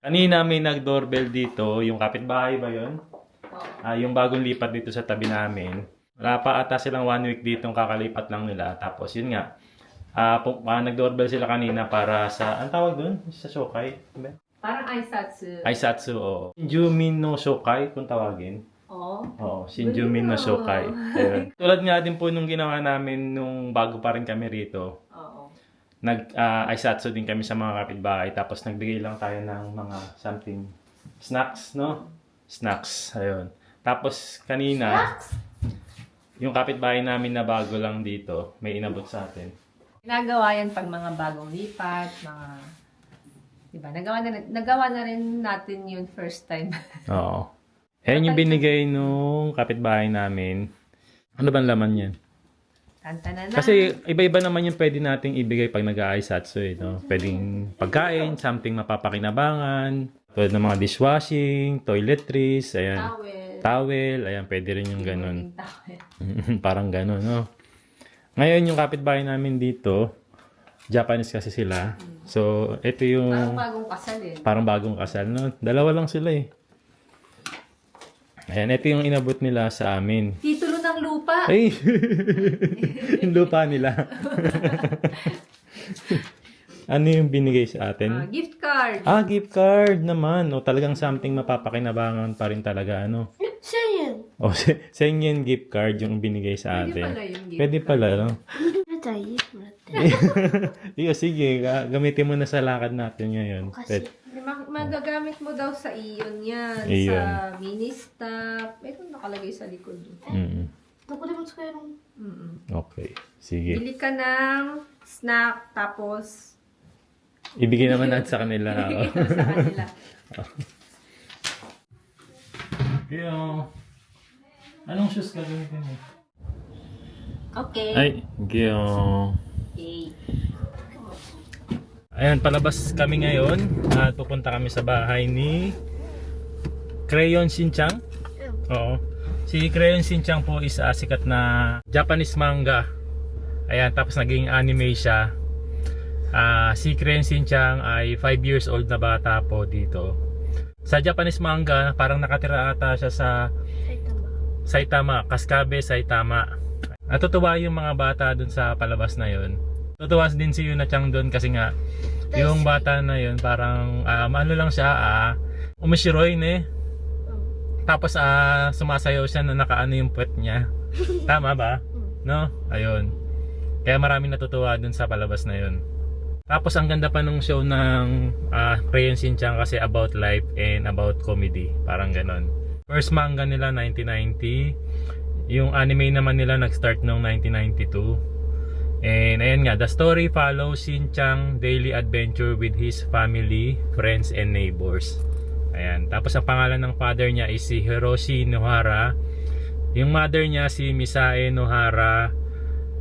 Kanina may nag-doorbell dito, yung kapitbahay ba yun? Oo. Yung bagong lipat dito sa tabi namin. Wala pa ata silang 1 week dito, kakalipat lang nila. Tapos yun nga, nag-doorbell sila kanina para sa, ang tawag doon? Sa Shokai? Diba? Parang Aisatsu. Aisatsu, oo. Shinjumin no Shokai, kung tawagin. Oo. Oo, Shinjumin no Shokai. Ayun. Tulad nga din po nung ginawa namin nung bago pa rin kami rito. Oo. Aisatsu din kami sa mga kapitbahay. Tapos nagbigay lang tayo ng mga something snacks, no? Snacks, ayun. Tapos kanina, yung kapitbahay namin na bago lang dito, may inabot sa atin. Ginagawa yan pag mga bagong lipat, mga... Diba? Nagawa na rin natin yun first time. Oo. Ayan yung binigay nung kapitbahay namin. Ano bang laman yan? Tantana na. Kasi iba-iba naman yung pwede nating ibigay pag nag-aisatsu eh, no? Pwedeng pagkain, something mapapakinabangan, tulad ng mga dishwashing, toiletries, ayan. Towel, ayan, pwede rin yung ganun. Parang ganun, no? Ngayon yung kapitbahay namin dito, Japanese kasi sila. So, ito yung... Parang bagong kasal eh. Parang bagong kasal, no? Dalawa lang sila eh. Ayan, ito yung inabot nila sa amin. Titulo ng lupa. Ay! Yung lupa nila. Ano yung binigay sa atin? Gift card. Gift card naman. O, talagang something mapapakinabangan pa rin talaga, ano? 1000円。O, 1000 yen gift card yung binigay sa Pwede atin. pala yung gift Pwede pala, no? じゃあいいもらって。 Iyo, sige. Gamitin mo na sa lakad natin ngayon. お菓子。 Pwede. Magagamit mo daw sa iyon yan. Iyon. Sa mini stop. Ito nakalagay sa likod. Mm-mm. どこでも使えるの？ Okay. Sige. Bili ka ng snack, tapos Ibigay naman natin sa kanila. ito sa kanila. Iyo. Anong shoes ka gamitin mo? Okay. Ay, iyo. Okay. Ayan, palabas kami ngayon at pupunta kami sa bahay ni Crayon Shin-chan. Oo. Si Crayon Shin-chan po is sikat na Japanese manga. Ayan, tapos naging anime siya. Si Crayon Shin-chan ay 5 years old na bata po dito. Sa Japanese manga, parang nakatira ata siya sa 埼玉。 Saitama, Kaskabe, Saitama. Natutuwa yung mga bata dun sa palabas na yun. Tutuwa din si Yuna-chan dun kasi nga yung bata na yun parang ano lang siya, umishiroy ne. Tapos sumasayaw siya na nakaano yung puwet niya. Tama ba? No? Ayun. Kaya maraming natutuwa dun sa palabas na yun. Tapos ang ganda pa nung show ng Crayon Shin-chan kasi about life and about comedy. Parang ganon. First manga nila 1990. Yung anime naman nila nag-start noong 1992. And ayan nga, the story follows Shin-chan daily adventure with his family, friends, and neighbors. Ayan. Tapos ang pangalan ng father niya is si Hiroshi Nohara. Yung mother niya si Misae Nohara.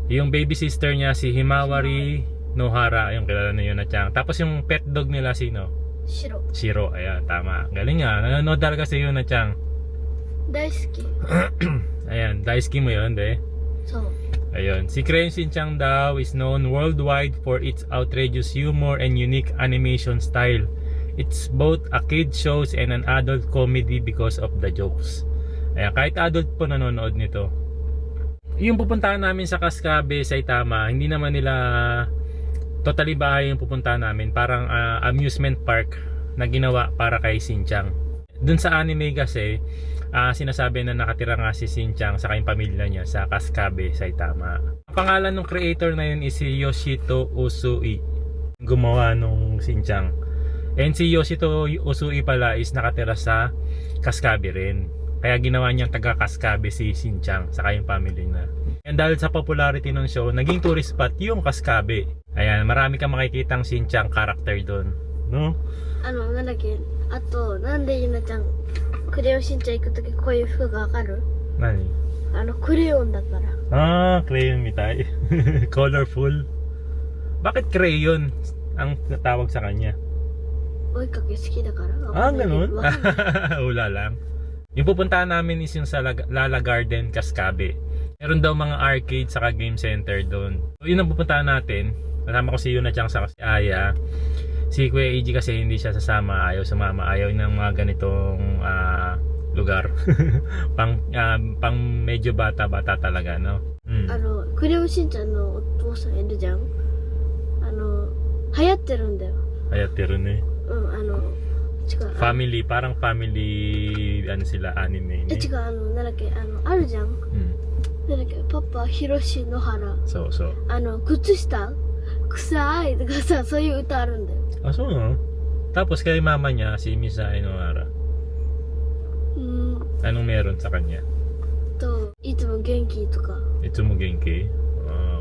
Yung baby sister niya si Himawari Nohara. Yung kilala na yun na Chang. Tapos yung pet dog nila sino? 白。 Shiro. Ayan, tama. Galing nga. Nanonood talaga si yun na Chang. 大好き。 Ayan, daisuki mo yun, de. そう。 Ayun. Si Crayon Shin-chan daw is known worldwide for its outrageous humor and unique animation style. It's both a kid shows and an adult comedy because of the jokes. Ayan, kahit adult po nanonood nito. Yung pupuntahan namin sa Kaskabe, Saitama, hindi naman nila totally bahay yung pupuntahan namin. Parang amusement park na ginawa para kay Shin-chan. Dun sa anime kasi, sinasabi na nakatira nga si Shin-chan sa kayong pamilya niya sa Kaskabe, Saitama. Ang pangalan ng creator na yun is si Yoshito Usui. Gumawa nung Shin-chan. And si Yoshito Usui pala is nakatira sa Kaskabe rin. Kaya ginawa niyang taga Kaskabe si Shin-chan sa kayong family na. And dahil sa popularity ng show, naging tourist spot yung Kaskabe. Ayan, marami kang makikitang Shin-chan character doon. No? なんだっけ。あと、なんでゆなちゃん、クレヨンしんちゃん行くときこういう服がわかる？ Nani? クレヨンだから。 Crayon mitay. Colorful. Bakit crayon ang natawag sa kanya? 追いかけ好きだから。わかんないけど Ganun? わかんない Wala lang. Yung pupuntahan namin is yung sa Lala Garden, Kaskabe. Meron daw mga arcade saka game center doon. So yun ang pupuntahan natin. Kasama ko si Yuna Chang sa si Aya. Si Kuya AG kasi hindi siya sasama, ayaw sumama, ayaw ng mga ganitong lugar. pang medyo bata-bata talaga, no? クレヨンしんちゃんのお父さんいるじゃん。流行ってるんだよ。 Hayatero ne. 違う。 Family, parang family ano sila anime 違 ne. う、なんだっけ、あるじゃん。 なんだっけ、パパ、ヒロシ、野原。 So. 靴下臭いとかさ、そういう歌あるんだよ。 Ah, so no? Tapos kay mama niya, si Misa Inohara, うん。 anong meron sa kanya? いつも元気とか。 Itsumo Genki?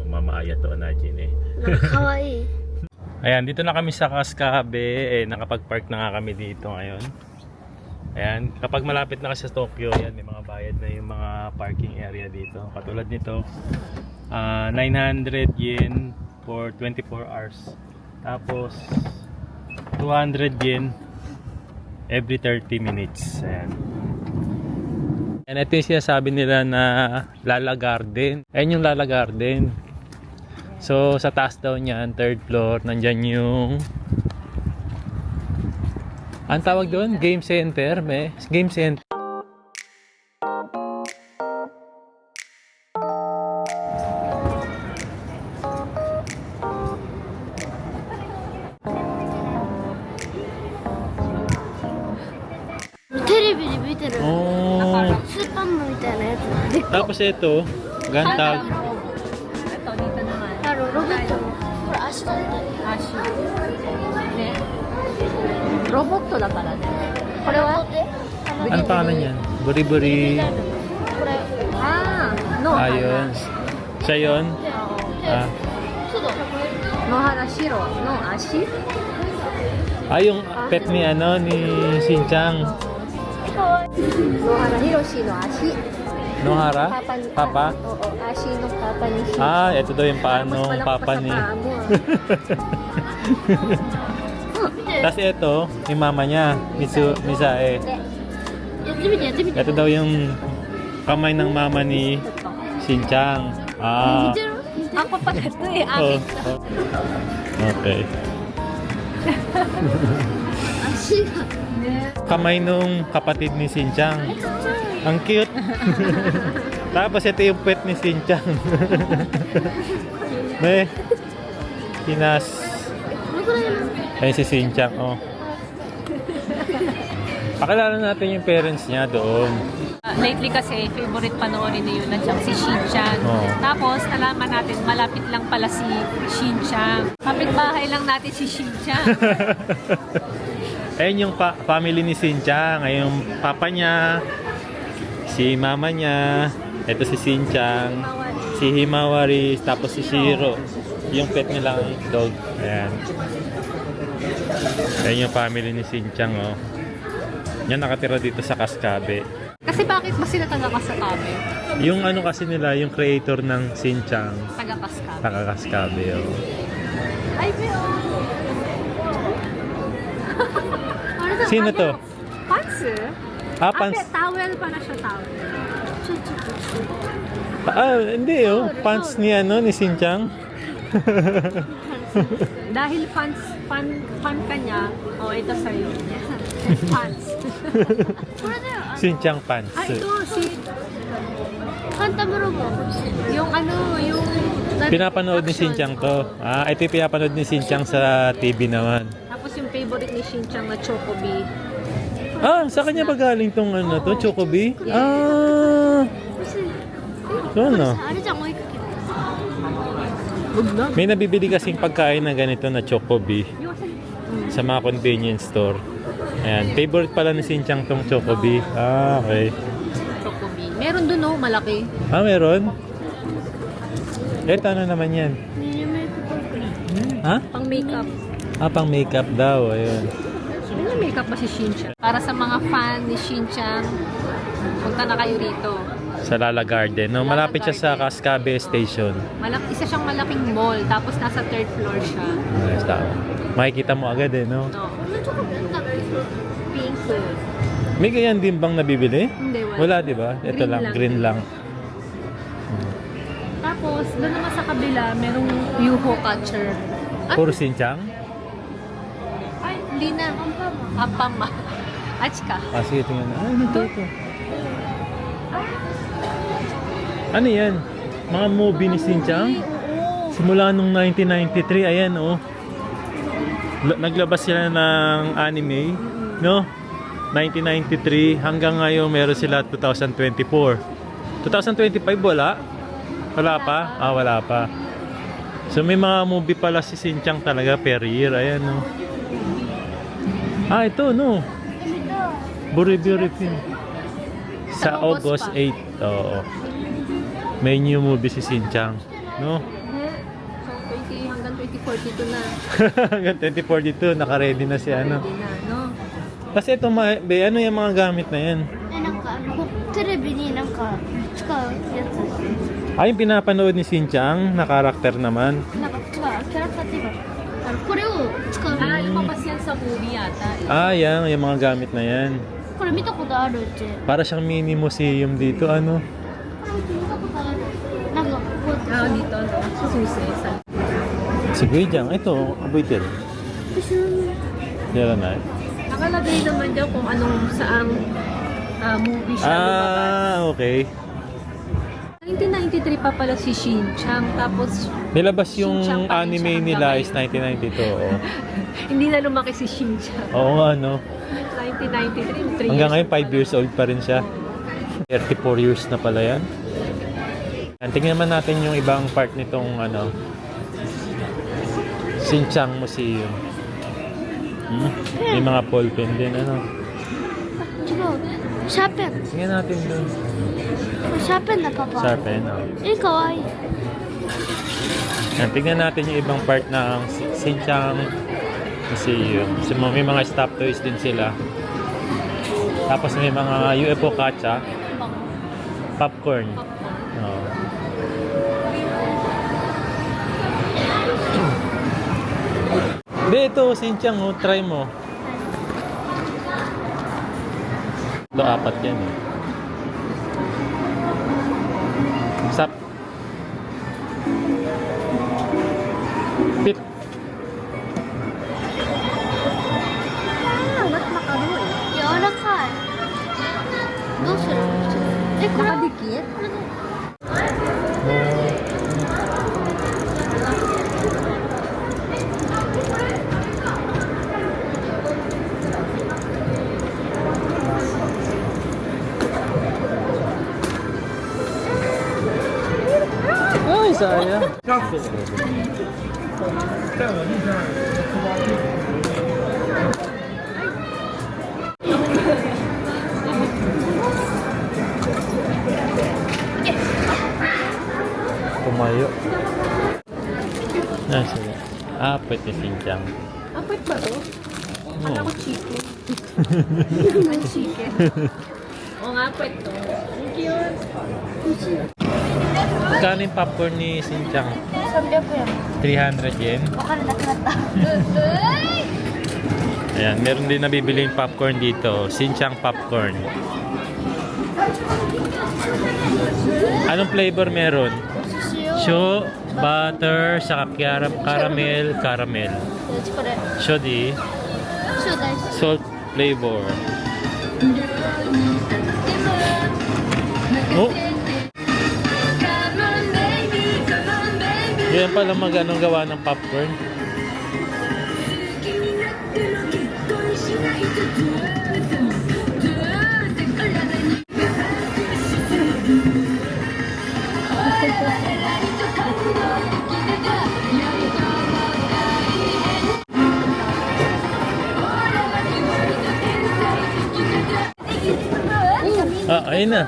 Mama Ayato Anaji ne. なんか可愛い。 Ayan, dito na kami sa Kaskabe. Nakapag-park na nga kami dito ngayon. Ayan, kapag malapit na kasi sa Tokyo, yan, may mga bayad na yung mga parking area dito. Katulad nito, 900 yen for 24 hours. Tapos, 200 yen every 30 minutes. Ayan. And ito yung sinasabi nila na Lala Garden. Ayan yung Lala Garden. So, sa taas daw niyan, third floor, nandyan yung... Ang tawag doon? Game center, may game center. Oh. スーパーマンみたいなやつでっか Tapos ito, gantag. Ito, dito naman. ロボットこれ足が出てる Ashi. Ne? Robotだからね。これは Ano pangalan yan? Buri-buri. これ no Ayun. Siya yun? Ah. そうだ Nohara Shiro no Ashi? Yung pet ni ano, ni Shin-chan. Nohara Hiroshi no Ashi. Nohara? Papa? Oo, Ashi no papa ni Shin. Ito daw yung paa nung papa ni... Tapos ito, yung mama niya, Misae. やってみてやってみて Ito daw yung kamay ng mama ni Shin-chan. 似てる Ako pa ito eh, Oh. akin. Okay. 足が Kamay nung kapatid ni Shin-chan. Ang cute. Tapos ito yung pet ni Shin-chan. May Pinas. このくらいの Ayun si Shin-chan, oh. Pakilala natin yung parents niya doon. Lately kasi, favorite panoorin ni Yuna Chang si Shin-chan. Oo. Tapos, nalaman natin, malapit lang pala si Shin-chan. Kapitbahay lang natin si Shin-chan. Ayun yung family ni Shin-chan. Ayun yung papa niya, si mama niya, ito si Shin-chan, si Himawari, tapos si Shiro. Yung pet nilang dog. Ayan. Ayun yung family ni Shin-chan, oh. Yan nakatira dito sa Kaskabe. Kasi bakit ba sila taga-Kaskabe? Yung ano kasi nila, yung creator ng Shin-chan, Taga-Kaskabe. taga-Kaskabe, oh. Ay, pero... Sino to? Pants? Pants. Towel pala siya, towel. Hindi, oh. Pants ni ano, ni Shin-chan. Dahil fan ka niya, ito sa'yo. Pants. これだよShin-chan pants. Ito si... カンタムロボ Yung yung... Pinapanood ni Shin-chan to. Ito yung pinapanood ni Shin-chan sa TV naman. Tapos yung favorite ni Shin-chan na Chocobi. Sa kanya ba galing tong ano to? Chocobi? So, ano? あれじゃん追いかける May nabibili kasing pagkain na ganito na Chocobi sa mga convenience store. Ayan. Favorite pala ni Shin-chan tong Chocobi. Okay. Chocobi. Meron dun malaki. Meron? Ito ano naman yan? Pang makeup. Pang makeup daw. Ayun. May makeup ba si Shin-chan? Para sa mga fan ni Shin-chan, punta na kayo rito. Sa Lala Garden. No, malapit siya sa Kaskabe Station. Isa siyang malaking mall, tapos nasa third floor siya. Yes, tama. Makikita mo agad No. Pink. May ganyan din bang nabibili? Hindi, Wala, di ba? Ito Green lang, lang. green lang. Tapos, doon naman sa kabila, merong Yuho catcher. Puro Shin-chan? Hindi na. Ampama. Achika. Ah, sige, tingnan na. Ay, ito. Ano yan? Mga movie ni Shin-chan? Simula nung 1993, ayan oh. Naglabas sila ng anime, no? 1993 hanggang ngayon meron sila 2024. 2025 wala? Wala pa? Ah, wala pa. So may mga movie pala si Shin-chan talaga per year, ayan no. Ah, ito no. Buri-buri film. Sa August 8, oo. May new movie si Shin-chan, no? So, hanggang 2042 na. Hanggang 2042, naka-ready na si ano. Ready na, no? Kasi ito, ano yung mga gamit na yan? なんかテレビになんか使うやつ Ay, yung pinapanood ni Shin-chan, na karakter naman. なんか違うキャラクターっていうかこれを使う Ah, lumabas yan sa movie yata. Ah, yan, yung mga gamit na yan. これ見たことあるって Para siyang mini museum dito, ano? 見たことあるなんかこう Ah, dito, no? Sa susi. Sa... Si Guijang, ito, abuitin. Yan na. Nakalagay naman dyan kung anong saang movie siya lumabas. Ah, okay. 1993 pa pala si Shin-chan. Tapos, Nilabas yung Shin-chan pa rin anime siya nila hanggang is 1992. Oo. hindi na lumaki si Shin-chan. Oo nga, no? 1993, 3 Hanggang ngayon, years 5 years old pa rin siya. 34 years na pala yan. Yan, tingnan naman natin yung ibang part nitong ano, Shin-chan Museum. May mga ballpen din, ano. 違うシャーペン Tingnan natin dun. シャーペンだパパ Sharpen, oh. かわいい Yan, tingnan natin yung ibang part ng Shin-chan Museum. So, may mga stop toys din sila. Tapos may mga UFO kacha. Popcorn. Oh. Hindi, ito, Shin-chan, oh. Try mo. Ito, 4 yan, eh. Sap. Pit. Ba't makaroon? 柔らかいどうするこれ Nakadikit? Ay, sayang. Tumayo. Ah, sige. Ah, pwede Shin-chan. Apit ba to? Akala ko chicken. May chicken. Oo nga, apit to. Ang cute. Magkano yung popcorn ni Shin-chan? 300 円 300 yen? 分かんなくなった Ayan, meron din nabibiling popcorn dito. Shin-chan popcorn. Anong flavor meron? Sho, butter, saka caramel. これ Shodi, 塩大好き salt flavor. Oh! Yan pala mag-anong gawa ng popcorn. Ah, ayun na.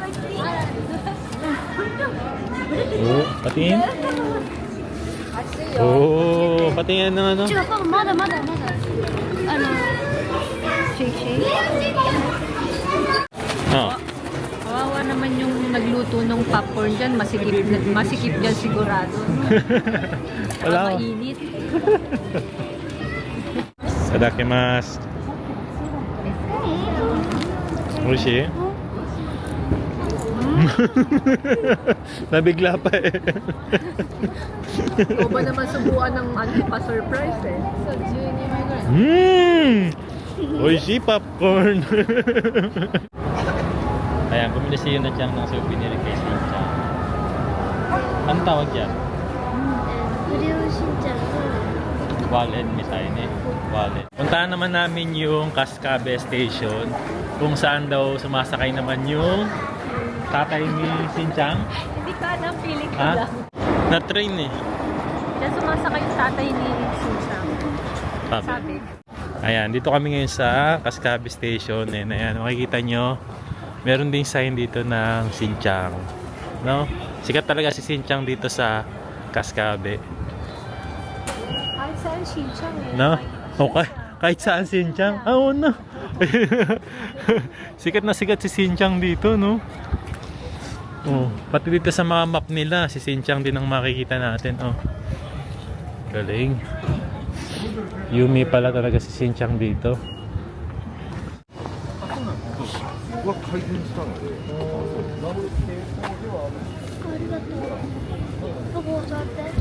Oh, patingin. Oh, patingin ng ano. 違うパパまだまだまだシェイシェイ Oh. Kawawa naman yung nagluto ng popcorn dyan. Masikip dyan sigurado. Wala. Mainit. Sadakimasu. Oishi? Nabigla pa eh. O ba naman subuan ng pa-surprise eh? So, 12枚ぐらい。 Oishi popcorn. Ayan, bumili si Yuna-chan ng souvenir kay Shin-chan. Anong tawag yan? クレヨンしんちゃんの Wallet, misay ni. Wallet. Puntahan naman namin yung Cascabe Station kung saan daw sumasakay naman yung tatay ni Shin-chan. Hindi ka na, feeling ko Ha? lang. Na-train eh. Diyan sumasakay yung tatay ni Shin-chan. Sabi. Ayan, dito kami ngayon sa Cascabe Station. And ayan, makikita nyo, meron ding sign dito ng Shin-chan. No? Sikat talaga si Shin-chan dito sa Cascabe. Kahit saan Shin-chan eh. No? Okay. Kahit saan Shin-chan? Ah, oo na. Sikat na sikat si Shin-chan dito, no? Oh, pati dito sa mga map nila, si Shin-chan din ang makikita natin. Oh. Galing. Yumi pala talaga si Shin-chan dito. は開店したので、ありがとう。ここ座って。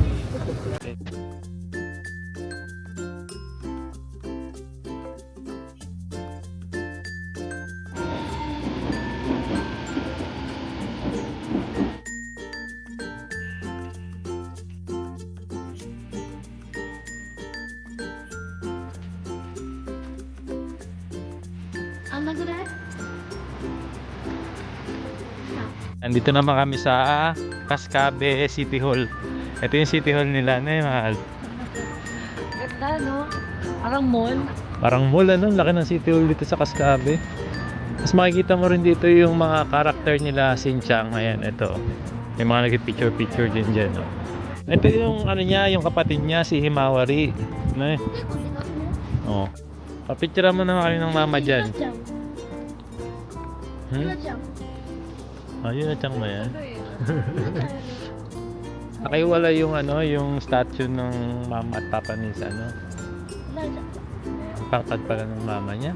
あんなぐらい？ Nandito naman kami sa Cascabe City Hall. Ito yung City Hall nila na mahal. Ganda, no? Parang mall. Parang mall, ano? Laki ng City Hall dito sa Cascabe. Mas makikita mo rin dito yung mga karakter nila Shin-chan. Ayan, ito. May mga nag-picture-picture din dyan. No? Ito yung ano niya, yung kapatid niya, si Himawari. Ano eh? Oh. Papicturean mo naman kami ng mama dyan. Hmm? Ayun na Chang ba yan? Nakaiwala yung ano, yung statue ng mama at papa ni sa ano. Ang pangkad pala ng mama niya.